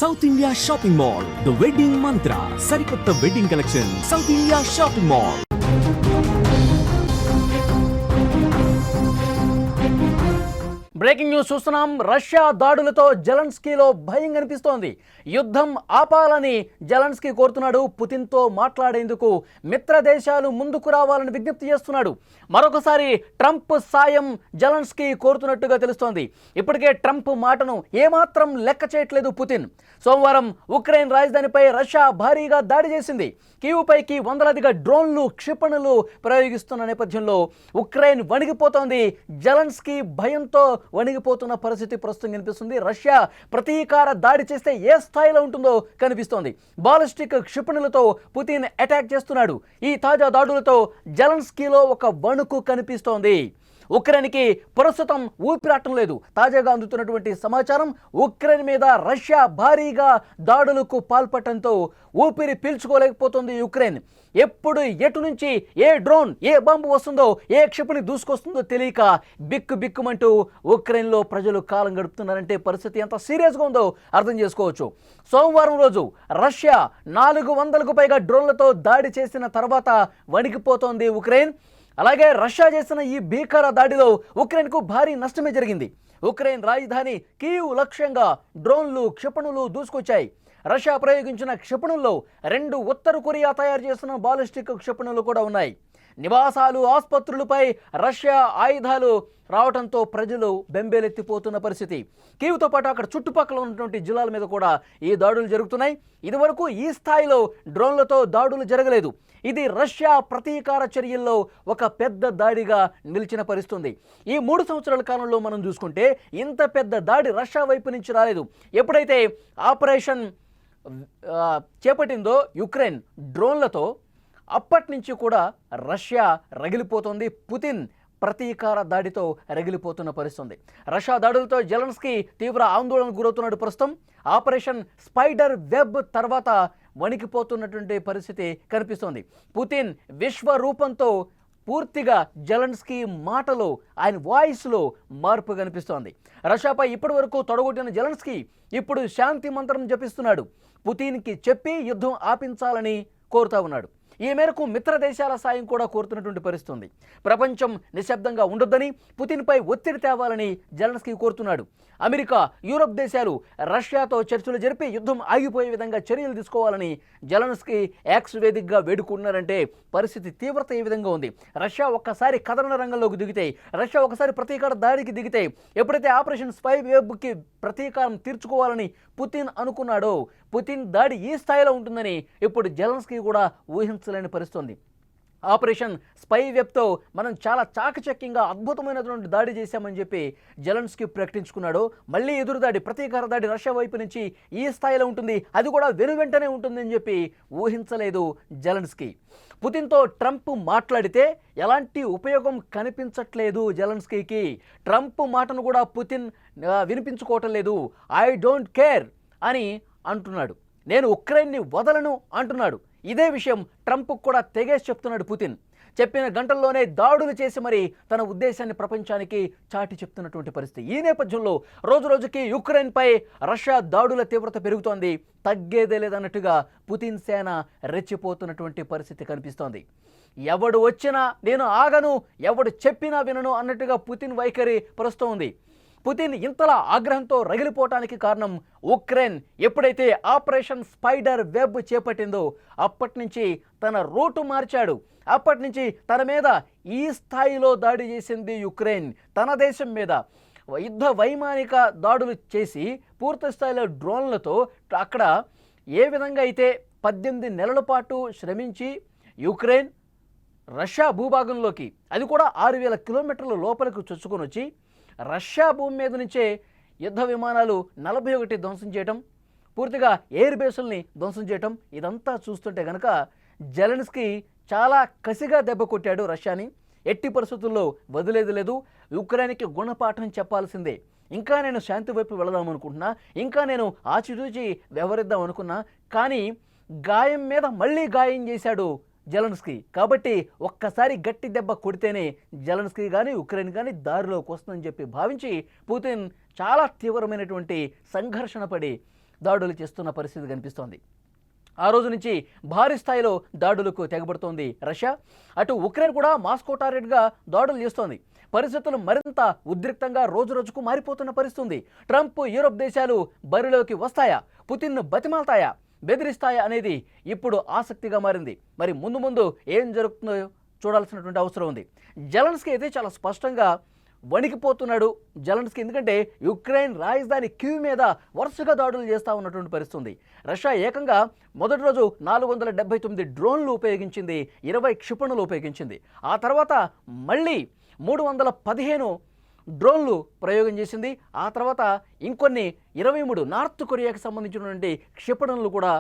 South India shopping mall, the wedding మంత్ర, సరికొత్త wedding collection, south India shopping mall. Breaking news చూస్తున్నాం. Russia దాడులతో జెలెన్స్కీలో భయం కనిపిస్తోంది. యుద్ధం ఆపాలని జెలెన్స్కీ కోరుతున్నాడు. పుతిన్తో మాట్లాడేందుకు మిత్ర దేశాలు ముందుకు రావాలని విజ్ఞప్తి చేస్తున్నాడు. మరొకసారి ట్రంప్ సాయం జెలెన్స్కీ కోరుతున్నట్టుగా తెలుస్తోంది. ఇప్పటికే ట్రంప్ మాటను ఏమాత్రం లెక్క చేయట్లేదు పుతిన్. సోమవారం ఉక్రెయిన్ రాజధానిపై రష్యా భారీగా దాడి చేసింది. కీవ్పైకి వందలాదిగా డ్రోన్లు, క్షిపణులు ప్రయోగిస్తున్న నేపథ్యంలో ఉక్రెయిన్ వణిగిపోతోంది. జెలెన్స్కీ భయంతో వణిగిపోతున్న పరిస్థితి ప్రస్తుతం కనిపిస్తుంది. రష్యా ప్రతీకార దాడి చేస్తే ఏ స్థాయిలో ఉంటుందో కనిపిస్తోంది. బాలిస్టిక్ క్షిపణులతో పుతిన్ అటాక్ చేస్తున్నాడు. ఈ తాజా దాడులతో జెలెన్స్కీలో ఒక వణుకు కనిపిస్తోంది. ఉక్రెయిన్కి ప్రస్తుతం ఊపిరాటం లేదు. తాజాగా అందుతున్నటువంటి సమాచారం, ఉక్రెయిన్ మీద రష్యా భారీగా దాడులకు పాల్పడటంతో ఊపిరి పీల్చుకోలేకపోతుంది ఉక్రెయిన్. ఎప్పుడు ఎటు నుంచి ఏ డ్రోన్, ఏ బాంబు వస్తుందో, ఏ క్షిపణి దూసుకొస్తుందో తెలియక బిక్కుమంటూ ఉక్రెయిన్లో ప్రజలు కాలం గడుపుతున్నారంటే పరిస్థితి ఎంత సీరియస్గా ఉందో అర్థం చేసుకోవచ్చు. సోమవారం రోజు రష్యా 400కు పైగా డ్రోన్లతో దాడి చేసిన తర్వాత వణికిపోతోంది ఉక్రెయిన్. అలాగే రష్యా చేసిన ఈ భీకర దాడిలో ఉక్రెయిన్కు భారీ నష్టమే జరిగింది. ఉక్రెయిన్ రాజధాని కీవ్ లక్ష్యంగా డ్రోన్లు, క్షిపణులు దూసుకొచ్చాయి. రష్యా ప్రయోగించిన క్షిపణుల్లో 2 ఉత్తర కొరియా తయారు చేసిన బాలిస్టిక్ క్షిపణులు కూడా ఉన్నాయి. నివాసాలు, ఆసుపత్రులపై రష్యా ఆయుధాలు రావడంతో ప్రజలు బెంబేలెత్తిపోతున్న పరిస్థితి. కీవ్తో పాటు అక్కడ చుట్టుపక్కల ఉన్నటువంటి జిల్లాల మీద కూడా ఈ దాడులు జరుగుతున్నాయి. ఇదివరకు ఈ స్థాయిలో డ్రోన్లతో దాడులు జరగలేదు. ఇది రష్యా ప్రతీకార చర్యల్లో ఒక పెద్ద దాడిగా నిలిచిన పరిస్థితి. ఈ 3 సంవత్సరాల కాలంలో మనం చూసుకుంటే ఇంత పెద్ద దాడి రష్యా వైపు నుంచి రాలేదు. ఎప్పుడైతే ఆపరేషన్ చేపట్టిందో యుక్రెయిన్ డ్రోన్లతో, అప్పటి నుంచి కూడా రష్యా రగిలిపోతుంది. పుతిన్ ప్రతీకార దాడితో రగిలిపోతున్న పరిస్థితి. రష్యా దాడులతో జెలెన్స్కీ తీవ్ర ఆందోళనకు గురవుతున్నాడు. ప్రస్తుతం ఆపరేషన్ స్పైడర్ వెబ్ తర్వాత వణికిపోతున్నటువంటి పరిస్థితి కనిపిస్తోంది. పుతిన్ విశ్వరూపంతో పూర్తిగా జెలెన్స్కీ మాటలో, ఆయన వాయిస్లో మార్పు కనిపిస్తోంది. రష్యాపై ఇప్పటి వరకు తొడగొట్టిన జెలెన్స్కీ ఇప్పుడు శాంతి మంత్రం జపిస్తున్నాడు. పుతిన్కి చెప్పి యుద్ధం ఆపించాలని కోరుతా ఉన్నాడు. ఈ మేరకు మిత్ర దేశాల సాయం కూడా కోరుతున్నటువంటి పరిస్థితి. ప్రపంచం నిశ్శబ్దంగా ఉండొద్దని, పుతిన్పై ఒత్తిడి తేవాలని జెలెన్స్కీ కోరుతున్నాడు. అమెరికా, యూరప్ దేశాలు రష్యాతో చర్చలు జరిపి యుద్ధం ఆగిపోయే విధంగా చర్యలు తీసుకోవాలని జెలెన్స్కీ యాక్స్ వేదికగా వేడుకుంటున్నారంటే పరిస్థితి తీవ్రత ఏ విధంగా ఉంది. రష్యా ఒక్కసారి కథన రంగంలోకి దిగితే, రష్యా ఒకసారి ప్రతీకార దాడికి దిగితే, ఎప్పుడైతే ఆపరేషన్ స్పై వెబ్కి ప్రతీకారం తీర్చుకోవాలని పుతిన్ అనుకున్నాడో, పుతిన్ దాడి ఈ స్థాయిలో ఉంటుందని ఇప్పుడు జెలెన్స్కీ కూడా ఊహించలేని పరిస్థితి. ఆపరేషన్ స్పై వెబ్తో మనం చాలా చాకచక్యంగా అద్భుతమైనటువంటి దాడి చేశామని చెప్పి జెలెన్స్కీ ప్రకటించుకున్నాడు. మళ్ళీ ఎదురుదాడి, ప్రతీకార దాడి రష్యా వైపు నుంచి ఈ స్థాయిలో ఉంటుంది, అది కూడా వెనువెంటనే ఉంటుందని చెప్పి ఊహించలేదు జెలెన్స్కీ. పుతిన్తో ట్రంప్ మాట్లాడితే ఎలాంటి ఉపయోగం కనిపించట్లేదు జెలెన్స్కీకి. ట్రంప్ మాటను కూడా పుతిన్ వినిపించుకోవటం లేదు. ఐ డోంట్ కేర్ అని అంటున్నాడు. నేను ఉక్రెయిన్ని వదలను అంటున్నాడు. ఇదే విషయం ట్రంప్ కూడా తెగేసి చెప్తున్నాడు పుతిన్. చెప్పిన గంటల్లోనే దాడులు చేసి మరి తన ఉద్దేశాన్ని ప్రపంచానికి చాటి చెప్తున్నటువంటి పరిస్థితి. ఈ నేపథ్యంలో రోజురోజుకి యుక్రెయిన్పై రష్యా దాడుల తీవ్రత పెరుగుతోంది. తగ్గేదే లేదన్నట్టుగా పుతిన్ సేన రెచ్చిపోతున్నటువంటి పరిస్థితి కనిపిస్తోంది. ఎవడు వచ్చినా నేను ఆగను, ఎవడు చెప్పినా వినను అన్నట్టుగా పుతిన్ వైఖరి ప్రస్తుతం ఉంది. పుతిన్ ఇంతలా ఆగ్రహంతో రగిలిపోవటానికి కారణం, ఉక్రెయిన్ ఎప్పుడైతే ఆపరేషన్ స్పైడర్ వెబ్ చేపట్టిందో అప్పటి నుంచి తన రూటు మార్చాడు. అప్పటి నుంచి తన మీద ఈ స్థాయిలో దాడి చేసింది యుక్రెయిన్. తన దేశం మీద యుద్ధ వైమానిక దాడులు చేసి పూర్తి స్థాయిలో డ్రోన్లతో అక్కడ ఏ విధంగా అయితే 18 నెలల పాటు శ్రమించి యుక్రెయిన్ రష్యా భూభాగంలోకి, అది కూడా 6000 కిలోమీటర్ల లోపలికి చొచ్చుకొని వచ్చి రష్యా భూమి మీద నుంచే యుద్ధ విమానాలు 41 ధ్వంసం చేయటం, పూర్తిగా ఎయిర్ బేసుల్ని ధ్వంసం చేయటం, ఇదంతా చూస్తుంటే కనుక జెలెన్స్కీ చాలా కసిగా దెబ్బ కొట్టాడు రష్యాని. ఎట్టి పరిస్థితుల్లో వదిలేది లేదు. ఉక్రెయిన్కి గుణపాఠం చెప్పాల్సిందే. ఇంకా నేను శాంతి వైపు వెళదాం అనుకుంటున్నా, ఇంకా నేను ఆచితూచి వ్యవహరిద్దాం అనుకున్నా, కానీ గాయం మీద మళ్ళీ గాయం చేశాడు జెలెన్స్కీ. కాబట్టి ఒక్కసారి గట్టి దెబ్బ కొడితేనే జెలెన్స్కీ కానీ ఉక్రెయిన్ కానీ దారిలోకి వస్తుందని చెప్పి భావించి పుతిన్ చాలా తీవ్రమైనటువంటి సంఘర్షణ పడి దాడులు చేస్తున్న పరిస్థితి కనిపిస్తోంది. ఆ రోజు నుంచి భారీ స్థాయిలో దాడులకు తెగబడుతోంది రష్యా. అటు ఉక్రెయిన్ కూడా మాస్కో టార్గెట్గా దాడులు చేస్తోంది. పరిస్థితులు మరింత ఉద్రిక్తంగా రోజురోజుకు మారిపోతున్న పరిస్థితి. ట్రంప్, యూరోప్ దేశాలు బరిలోకి వస్తాయా, పుతిన్ను బతిమాలతాయా, బెదిరిస్తాయా అనేది ఇప్పుడు ఆసక్తిగా మారింది. మరి ముందు ముందు ఏం జరుగుతుందో చూడాల్సినటువంటి అవసరం ఉంది. జెలెన్స్కీ అయితే చాలా స్పష్టంగా వణికిపోతున్నాడు జెలెన్స్కీ. ఎందుకంటే యుక్రెయిన్ రాజధాని కీవ్ మీద వరుసగా దాడులు చేస్తూ ఉన్నటువంటి పరిస్థితి. రష్యా ఏకంగా మొదటి రోజు 479 డ్రోన్లు ఉపయోగించింది, 20 క్షిపణులు ఉపయోగించింది. ఆ తర్వాత మళ్ళీ 315 డ్రోన్లు ప్రయోగం చేసింది. ఆ తర్వాత ఇంకొన్ని 23 నార్త్ కొరియాకి సంబంధించినటువంటి క్షిపణులు కూడా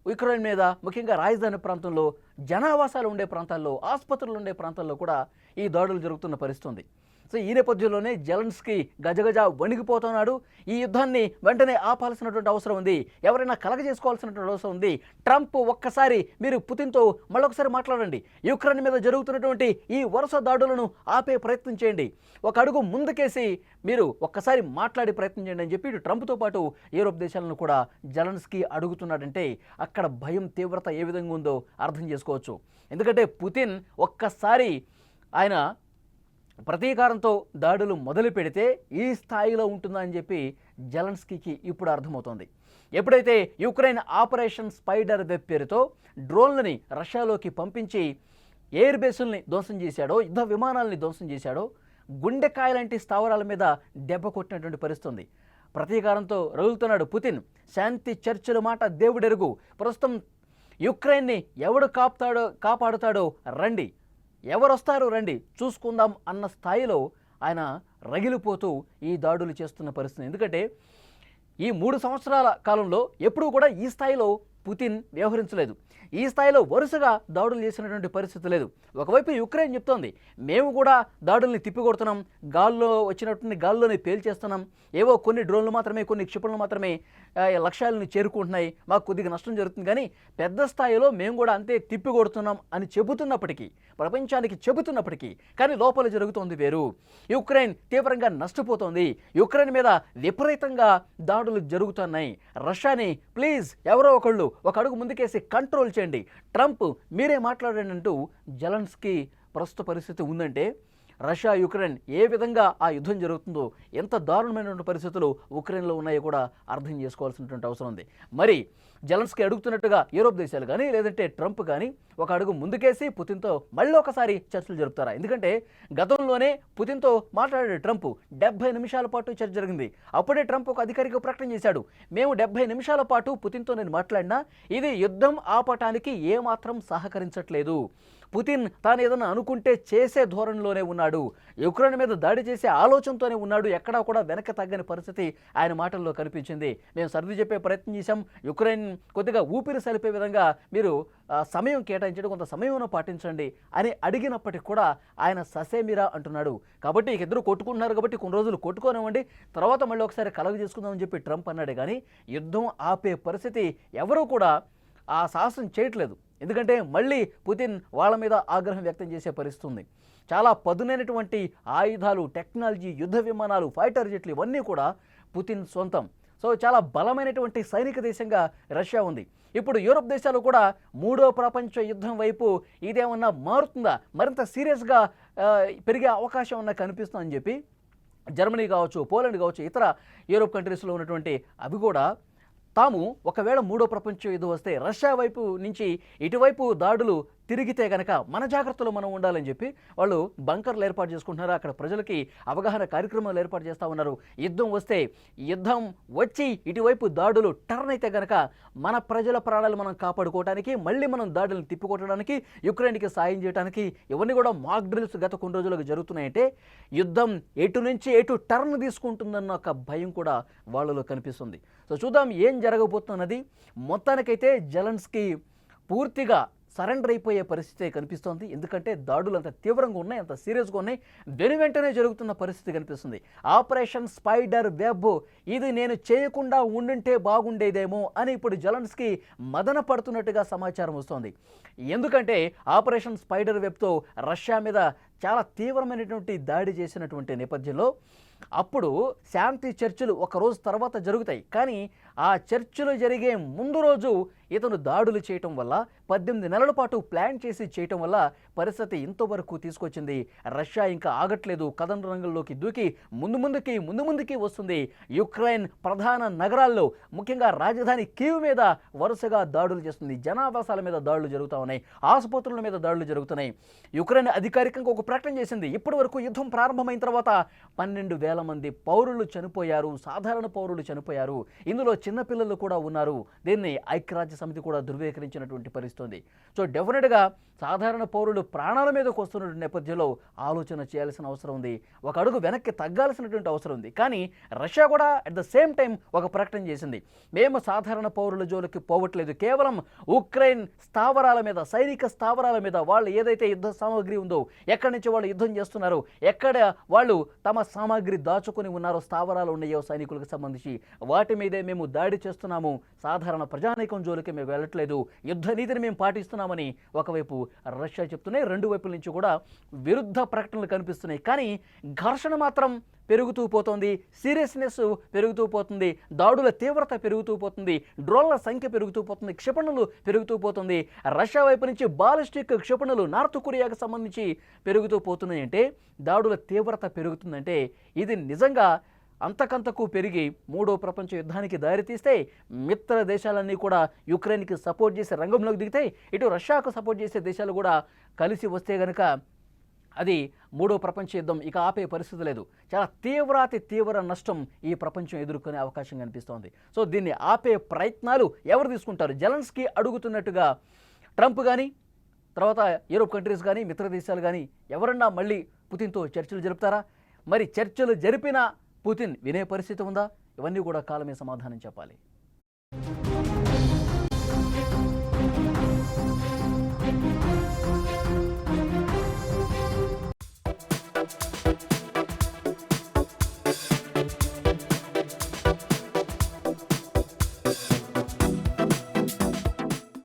యుక్రెయిన్ మీద, ముఖ్యంగా రాజధాని ప్రాంతంలో, జనావాసాలు ఉండే ప్రాంతాల్లో, ఆసుపత్రులు ఉండే ప్రాంతాల్లో కూడా ఈ దాడులు జరుగుతున్న పరిస్థితి. సో ఈ నేపథ్యంలోనే జెలెన్స్కీ గజగజ వణికిపోతున్నాడు. ఈ యుద్ధాన్ని వెంటనే ఆపాల్సినటువంటి అవసరం ఉంది, ఎవరైనా కలగజేసుకోవాల్సినటువంటి అవసరం ఉంది. ట్రంప్ ఒక్కసారి మీరు పుతిన్తో మళ్ళొకసారి మాట్లాడండి, యుక్రెయిన్ మీద జరుగుతున్నటువంటి ఈ వరుస దాడులను ఆపే ప్రయత్నం చేయండి, ఒక అడుగు ముందుకేసి మీరు ఒక్కసారి మాట్లాడే ప్రయత్నం చేయండి అని చెప్పి ఇటు ట్రంప్తో పాటు యూరోప్ దేశాలను కూడా జెలెన్స్కీ అడుగుతున్నాడంటే అక్కడ భయం తీవ్రత ఏ విధంగా ఉందో అర్థం చేసుకోవచ్చు. ఎందుకంటే పుతిన్ ఒక్కసారి ఆయన ప్రతీకారంతో దాడులు మొదలు పెడితే ఈ స్థాయిలో ఉంటుందని చెప్పి జెలెన్స్కీకి ఇప్పుడు అర్థమవుతోంది. ఎప్పుడైతే యుక్రెయిన్ ఆపరేషన్ స్పైడర్ వెబ్ పేరుతో డ్రోన్లని రష్యాలోకి పంపించి ఎయిర్ బేసుల్ని ధ్వంసం చేశాడో, యుద్ధ విమానాలని ధ్వంసం చేశాడో, గుండెకాయ లాంటి స్థావరాల మీద దెబ్బ కొట్టినటువంటి పరిస్థితి. ప్రతీకారంతో రగులుతున్నాడు పుతిన్. శాంతి చర్చల మాట దేవుడెరుగు, ప్రస్తుతం యుక్రెయిన్ని ఎవడు కాపాడుతాడో రండి, ఎవరొస్తారు రండి చూసుకుందాం అన్న స్థాయిలో ఆయన రగిలిపోతూ ఈ దాడులు చేస్తున్న పరిస్థితి. ఎందుకంటే ఈ 3 సంవత్సరాల కాలంలో ఎప్పుడూ కూడా ఈ స్థాయిలో పుతిన్ వ్యవహరించలేదు, ఈ స్థాయిలో వరుసగా దాడులు చేసినటువంటి పరిస్థితి లేదు. ఒకవైపు యుక్రెయిన్ చెప్తోంది మేము కూడా దాడుల్ని తిప్పికొడుతున్నాం, గాల్లో వచ్చినటువంటి గాల్లోనే పేల్చేస్తున్నాం, ఏవో కొన్ని డ్రోన్లు మాత్రమే, కొన్ని క్షిపణులు మాత్రమే లక్ష్యాలను చేరుకుంటున్నాయి, మాకు కొద్దిగా నష్టం జరుగుతుంది, కానీ పెద్ద స్థాయిలో మేము కూడా అంతే తిప్పికొడుతున్నాం అని చెబుతున్నప్పటికీ, ప్రపంచానికి చెబుతున్నప్పటికీ కానీ లోపల జరుగుతోంది వేరు. యుక్రెయిన్ తీవ్రంగా నష్టపోతోంది, యుక్రెయిన్ మీద విపరీతంగా దాడులు జరుగుతున్నాయి. రష్యాని ప్లీజ్ ఎవరో ఒకళ్ళు ఒక అడుగు ముందుకేసి కంట్రోల్ చేయండి, ట్రంప్ మీరే మాట్లాడండి అంటూ జెలెన్స్కీ ప్రస్తుత పరిస్థితి ఉందంటే రష్యా యుక్రెయిన్ ఏ విధంగా ఆ యుద్ధం జరుగుతుందో, ఎంత దారుణమైనటువంటి పరిస్థితులు ఉక్రెయిన్లో ఉన్నాయో కూడా అర్థం చేసుకోవాల్సినటువంటి అవసరం ఉంది. మరి జెలెన్స్కీ అడుగుతున్నట్టుగా యూరోప్ దేశాలు కానీ లేదంటే ట్రంప్ కానీ ఒక అడుగు ముందుకేసి పుతిన్తో మళ్ళీ ఒకసారి చర్చలు జరుపుతారా? ఎందుకంటే గతంలోనే పుతిన్తో మాట్లాడాడు ట్రంప్, 70 నిమిషాల పాటు చర్చ జరిగింది. అప్పుడే ట్రంప్ ఒక అధికారిక ప్రకటన చేశాడు, మేము 70 నిమిషాల పాటు పుతిన్తో నేను మాట్లాడినా ఇది యుద్ధం ఆపటానికి ఏమాత్రం సహకరించట్లేదు, పుతిన్ తాను ఏదైనా అనుకుంటే చేసే ధోరణిలోనే ఉన్నాడు, యుక్రెయిన్ మీద దాడి చేసే ఆలోచనతోనే ఉన్నాడు, ఎక్కడా కూడా వెనక తగ్గని పరిస్థితి ఆయన మాటల్లో కనిపించింది. మేము సర్ది చెప్పే ప్రయత్నం చేశాం, యుక్రెయిన్ కొద్దిగా ఊపిరి సలిపే విధంగా మీరు సమయం కేటాయించడం, కొంత సమయం పాటించండి అని అడిగినప్పటికీ కూడా ఆయన ససేమిరా అంటున్నాడు. కాబట్టి ఇద్దరు కొట్టుకుంటున్నారు కాబట్టి కొన్ని రోజులు కొట్టుకోనివ్వండి, తర్వాత మళ్ళీ ఒకసారి కలగ చేసుకుందామని చెప్పి ట్రంప్ అన్నాడే కానీ యుద్ధం ఆపే పరిస్థితి ఎవరూ కూడా ఆ సాహసం చేయట్లేదు. ఎందుకంటే మళ్ళీ పుతిన్ వాళ్ళ మీద ఆగ్రహం వ్యక్తం చేసే పరిస్థితి ఉంది. చాలా పదునైనటువంటి ఆయుధాలు, టెక్నాలజీ, యుద్ధ విమానాలు, ఫైటర్ జెట్లు ఇవన్నీ కూడా పుతిన్ సొంతం. సో చాలా బలమైనటువంటి సైనిక దేశంగా రష్యా ఉంది. ఇప్పుడు యూరోప్ దేశాలు కూడా 3వ ప్రపంచ యుద్ధం వైపు ఇదేమన్నా మారుతుందా, మరింత సీరియస్గా పెరిగే అవకాశం ఉన్న కనిపిస్తుందని చెప్పి జర్మనీ కావచ్చు, పోలాండ్ కావచ్చు, ఇతర యూరోప్ కంట్రీస్లో ఉన్నటువంటి అవి కూడా తాము ఒకవేళ 3వ ప్రపంచ యుద్ధం వస్తే రష్యా వైపు నుంచి ఇటువైపు దాడులు తిరిగితే కనుక మన జాగ్రత్తలో మనం ఉండాలని చెప్పి వాళ్ళు బంకర్లు ఏర్పాటు చేసుకుంటున్నారు. అక్కడ ప్రజలకి అవగాహన కార్యక్రమాలు ఏర్పాటు చేస్తూ ఉన్నారు. యుద్ధం వస్తే, యుద్ధం వచ్చి ఇటువైపు దాడులు టర్న్ అయితే కనుక మన ప్రజల ప్రాణాలు మనం కాపాడుకోవడానికి, మళ్ళీ మనం దాడులను తిప్పికొట్టడానికి, యుక్రెయిన్కి సాయం చేయడానికి ఇవన్నీ కూడా మాక్ డ్రిల్స్ గత కొన్ని రోజులకు జరుగుతున్నాయంటే యుద్ధం ఎటు నుంచి ఎటు టర్న్ తీసుకుంటుందన్న ఒక భయం కూడా వాళ్ళలో కనిపిస్తుంది. సో చూద్దాం ఏం జరగబోతున్నది. మొత్తానికైతే జెలెన్స్కీ పూర్తిగా సరెండర్ అయిపోయే పరిస్థితి కనిపిస్తోంది. ఎందుకంటే దాడులు అంత తీవ్రంగా ఉన్నాయి, అంత సీరియస్గా ఉన్నాయి, వెంటనే జరుగుతున్న పరిస్థితి కనిపిస్తుంది. ఆపరేషన్ స్పైడర్ వెబ్ ఇది నేను చేయకుండా ఉండుంటే బాగుండేదేమో అని ఇప్పుడు జెలెన్స్కీ మదన పడుతున్నట్టుగా సమాచారం వస్తోంది. ఎందుకంటే ఆపరేషన్ స్పైడర్ వెబ్తో రష్యా మీద చాలా తీవ్రమైనటువంటి దాడి చేసినటువంటి నేపథ్యంలో అప్పుడు శాంతి చర్చలు ఒక రోజు తర్వాత జరుగుతాయి, కానీ ఆ చర్చలు జరిగే ముందు రోజు ఇతను దాడులు చేయటం వల్ల 18 నెలల పాటు ప్లాన్ చేసి చేయటం వల్ల పరిస్థితి ఇంతవరకు తీసుకొచ్చింది. రష్యా ఇంకా ఆగట్లేదు, కథన రంగంలోకి దూకి ముందుకి వస్తుంది. యుక్రెయిన్ ప్రధాన నగరాల్లో ముఖ్యంగా రాజధాని కీవ్ మీద వరుసగా దాడులు చేస్తుంది. జనావాసాల మీద దాడులు జరుగుతూ ఉన్నాయి, ఆసుపత్రుల మీద దాడులు జరుగుతున్నాయి. యుక్రెయిన్ అధికారికంగా ఒక ప్రకటన చేసింది, ఇప్పటి వరకు యుద్ధం ప్రారంభమైన తర్వాత 12,000 మంది పౌరులు చనిపోయారు, సాధారణ పౌరులు చనిపోయారు, ఇందులో చిన్నపిల్లలు కూడా ఉన్నారు. దీన్ని ఐక్యరాజ్య సమితి కూడా ధృవీకరించినటువంటి పరిస్థితి. సో డెఫినెట్గా సాధారణ పౌరులు ప్రాణాల మీదకు వస్తున్న నేపథ్యంలో ఆలోచన చేయాల్సిన అవసరం ఉంది, ఒక అడుగు వెనక్కి తగ్గాల్సినటువంటి అవసరం ఉంది. కానీ రష్యా కూడా అట్ ద సేమ్ టైం ఒక ప్రకటన చేసింది, మేము సాధారణ పౌరుల జోలికి పోవట్లేదు, కేవలం ఉక్రెయిన్ స్థావరాల మీద, సైనిక స్థావరాల మీద, వాళ్ళు ఏదైతే యుద్ధ సామాగ్రి ఉందో, ఎక్కడి నుంచి వాళ్ళు యుద్ధం చేస్తున్నారో, ఎక్కడ వాళ్ళు తమ సామాగ్రి దాచుకొని ఉన్నారో, స్థావరాలు ఉన్నాయో సైనికులకు సంబంధించి, వాటి మీదే మేము దాడి చేస్తున్నాము, సాధారణ ప్రజానీకం జోలికి మేము వెళ్ళట్లేదు, యుద్ధ నీతిని మేము పాటిస్తున్నామని ఒకవైపు రష్యా చెప్తున్నాయి. రెండు వైపుల నుంచి కూడా విరుద్ధ ప్రకటనలు కనిపిస్తున్నాయి. కానీ ఘర్షణ మాత్రం పెరుగుతూ పోతుంది, సీరియస్నెస్ పెరుగుతూ పోతుంది, దాడుల తీవ్రత పెరుగుతూ పోతుంది, డ్రోన్ల సంఖ్య పెరుగుతూ పోతుంది, క్షిపణులు పెరుగుతూ పోతుంది. రష్యా వైపు నుంచి బాలిస్టిక్ క్షిపణులు నార్త్ కొరియాకు సంబంధించి పెరుగుతూ పోతున్నాయంటే, దాడుల తీవ్రత పెరుగుతుందంటే ఇది నిజంగా అంతకంతకు పెరిగి మూడో ప్రపంచ యుద్ధానికి దారితీస్తే, మిత్ర దేశాలన్నీ కూడా యుక్రెయిన్కి సపోర్ట్ చేసే రంగంలోకి దిగితే, ఇటు రష్యాకు సపోర్ట్ చేసే దేశాలు కూడా కలిసి వస్తే కనుక అది మూడో ప్రపంచ యుద్ధం ఇక ఆపే పరిస్థితి లేదు. చాలా తీవ్ర నష్టం ఈ ప్రపంచం ఎదుర్కొనే అవకాశం కనిపిస్తోంది. సో దీన్ని ఆపే ప్రయత్నాలు ఎవరు తీసుకుంటారు? జెలెన్స్కీ అడుగుతున్నట్టుగా ట్రంప్ కానీ, తర్వాత యూరోప్ కంట్రీస్ కానీ, మిత్ర దేశాలు కానీ ఎవరన్నా మళ్ళీ పుతిన్తో చర్చలు జరుపుతారా? మరి చర్చలు జరిపిన పుతిన్ వినే పరిస్థితి ఉందా? ఇవన్నీ కూడా కాలమే సమాధానం చెప్పాలి.